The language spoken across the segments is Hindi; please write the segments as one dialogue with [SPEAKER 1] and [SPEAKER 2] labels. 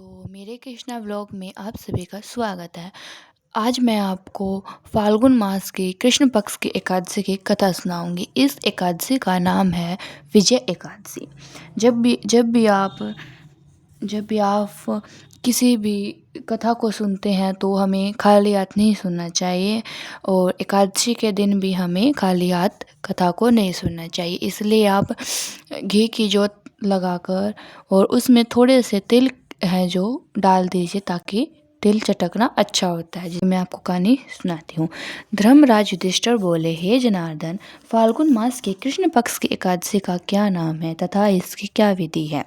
[SPEAKER 1] तो मेरे कृष्णा व्लॉग में आप सभी का स्वागत है। आज मैं आपको फाल्गुन मास की कृष्ण पक्ष की एकादशी की कथा सुनाऊंगी। इस एकादशी का नाम है विजय एकादशी। जब भी आप किसी भी कथा को सुनते हैं तो हमें खाली हाथ नहीं सुनना चाहिए, और एकादशी के दिन भी हमें खाली हाथ कथा को नहीं सुनना चाहिए। इसलिए आप घी की जोत लगाकर और उसमें थोड़े से तिल है जो डाल दीजिए, ताकि तिल चटकना अच्छा होता है। जिसे मैं आपको कहानी सुनाती हूँ। धर्मराज युधिष्ठिर बोले, हे जनार्दन, फाल्गुन मास के कृष्ण पक्ष की एकादशी का क्या नाम है तथा इसकी क्या विधि है,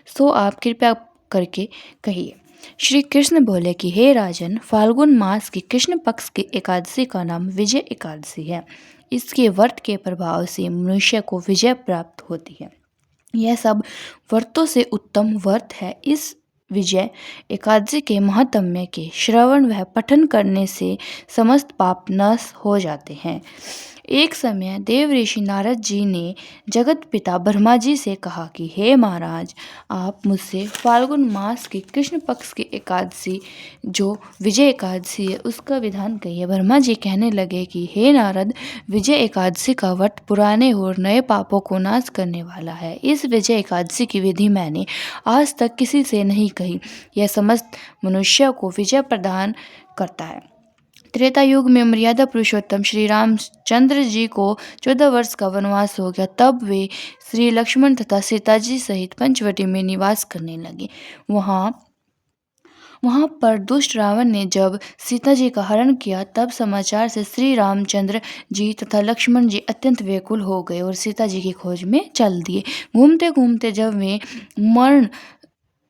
[SPEAKER 1] सो आप कृपया करके कहिए। श्री कृष्ण बोले कि हे राजन, फाल्गुन मास की कृष्ण पक्ष की एकादशी का नाम विजय एकादशी है। इसके व्रत के प्रभाव से मनुष्य को विजय प्राप्त होती है। यह सब व्रतों से उत्तम व्रत है। इस विजय एकादशी के महात्म्य के श्रवण व पठन करने से समस्त पाप नष्ट हो जाते हैं। एक समय देव ऋषि नारद जी ने जगत पिता ब्रह्मा जी से कहा कि हे महाराज, आप मुझसे फाल्गुन मास की कृष्ण पक्ष की एकादशी जो विजय एकादशी है उसका विधान कहिए। ब्रह्मा जी कहने लगे कि हे नारद, विजय एकादशी का व्रत पुराने और नए पापों को नाश करने वाला है। इस विजय एकादशी की विधि मैंने आज तक किसी से नहीं कही। यह समस्त मनुष्य को विजय प्रदान करता है। त्रेता युग में मर्यादा पुरुषोत्तम श्री रामचंद्र जी को 14 वर्ष का वनवास हो गया। तब वे श्री लक्ष्मण तथा सीता जी सहित पंचवटी में निवास करने लगे। वहां पर दुष्ट रावण ने जब सीता जी का हरण किया, तब समाचार से श्री रामचंद्र जी तथा लक्ष्मण जी अत्यंत व्याकुल हो गए और सीता जी की खोज में चल दिए। घूमते घूमते जब वे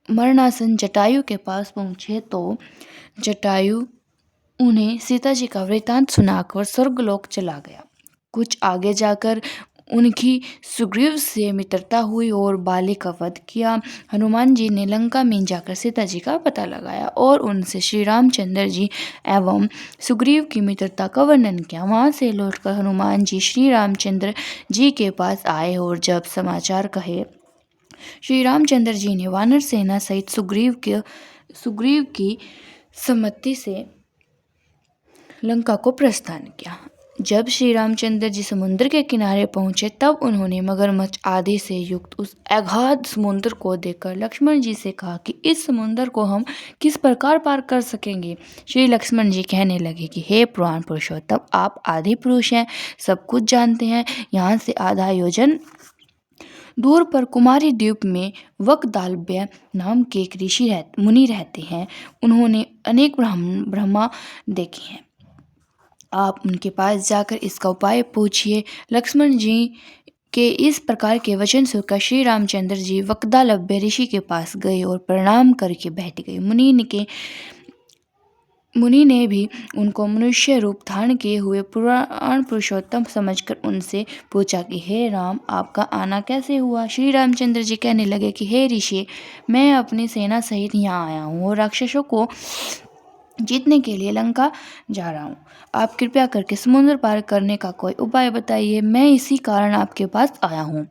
[SPEAKER 1] मरणासन जटायु के पास पहुंचे, तो जटायु उन्हें सीता जी का वृतांत सुनाकर स्वर्गलोक चला गया। कुछ आगे जाकर उनकी सुग्रीव से मित्रता हुई और बाली का वध किया। हनुमान जी ने लंका में जाकर सीता जी का पता लगाया और उनसे श्री रामचंद्र जी एवं सुग्रीव की मित्रता का वर्णन किया। वहां से लौटकर हनुमान जी श्री रामचंद्र जी के पास आए और जब समाचार कहे, श्री रामचंद्र जी ने वानर सेना सहित सुग्रीव की सम्मति से लंका को प्रस्थान किया। जब श्री रामचंद्र जी समुद्र के किनारे पहुंचे, तब उन्होंने मगरमच्छ आदि से युक्त उस अगाध समुद्र को देखकर लक्ष्मण जी से कहा कि इस समुद्र को हम किस प्रकार पार कर सकेंगे। श्री लक्ष्मण जी कहने लगे कि हे पुराण पुरुषोत्तम, आप आदि पुरुष हैं, सब कुछ जानते हैं। यहाँ से आधा योजन दूर पर कुमारी द्वीप में वकदालव्य नाम के एक मुनि रहते हैं। उन्होंने अनेक ब्रह्मा देखे हैं। आप उनके पास जाकर इसका उपाय पूछिए। लक्ष्मण जी के इस प्रकार के वचन सुनकर श्री रामचंद्र जी वकदालव्य ऋषि के पास गए और प्रणाम करके बैठ गए। मुनि ने भी उनको मनुष्य रूप धारण किए हुए पुराण पुरुषोत्तम समझकर उनसे पूछा कि हे राम, आपका आना कैसे हुआ। श्री रामचंद्र जी कहने लगे कि हे ऋषि, मैं अपनी सेना सहित यहाँ आया हूँ और राक्षसों को जीतने के लिए लंका जा रहा हूँ। आप कृपया करके समुद्र पार करने का कोई उपाय बताइए। मैं इसी कारण आपके पास आया हूँ।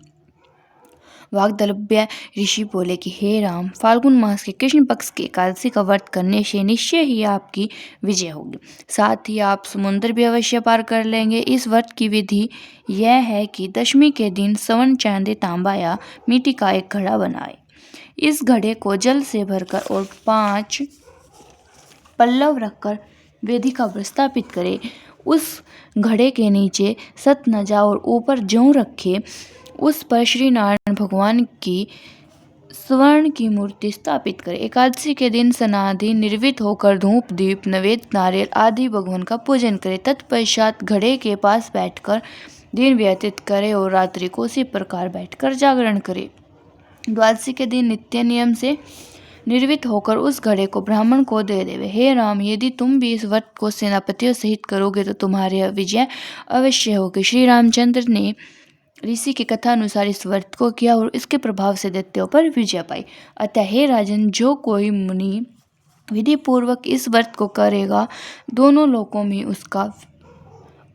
[SPEAKER 1] वाग्दलव्य ऋषि बोले कि हे राम, फाल्गुन मास के कृष्ण पक्ष की एकादशी का व्रत करने से निश्चय ही आपकी विजय होगी। साथ ही आप समुद्र भी अवश्य पार कर लेंगे। इस व्रत की विधि यह है कि दशमी के दिन स्वर्ण, चांदी, तांबा या मिट्टी का एक घड़ा बनाए। इस घड़े को जल से भरकर और 5 पल्लव रखकर वेदी का स्थापित करे। उस घड़े के नीचे सतनजा और ऊपर जौ रखे। उस पर श्री नारायण भगवान की स्वर्ण की मूर्ति स्थापित करें। एकादशी के दिन स्नादि निर्वित होकर धूप, दीप, नैवेद्य, नारियल आदि भगवान का पूजन करें। तत्पश्चात घड़े के पास बैठकर दिन व्यतीत करें और रात्रि को उसी प्रकार बैठकर जागरण करें। द्वादशी के दिन नित्य नियम से निर्वित होकर उस घड़े को ब्राह्मण को दे देवे। हे राम, यदि तुम भी इस व्रत को सेनापतियों सहित करोगे तो तुम्हारी विजय अवश्य होगी। श्री रामचंद्र ने ऋषि की कथा अनुसार इस व्रत को किया और इसके प्रभाव से दैत्यों पर विजय पाई। अतः हे राजन, जो कोई मुनि विधि पूर्वक इस व्रत को करेगा, दोनों लोकों में उसका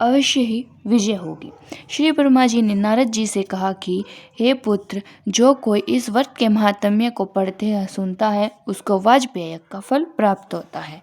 [SPEAKER 1] अवश्य ही विजय होगी। श्री ब्रह्मा जी ने नारद जी से कहा कि हे पुत्र, जो कोई इस व्रत के महात्म्य को पढ़ते या सुनता है उसको वाजपेय यज्ञ का फल प्राप्त होता है।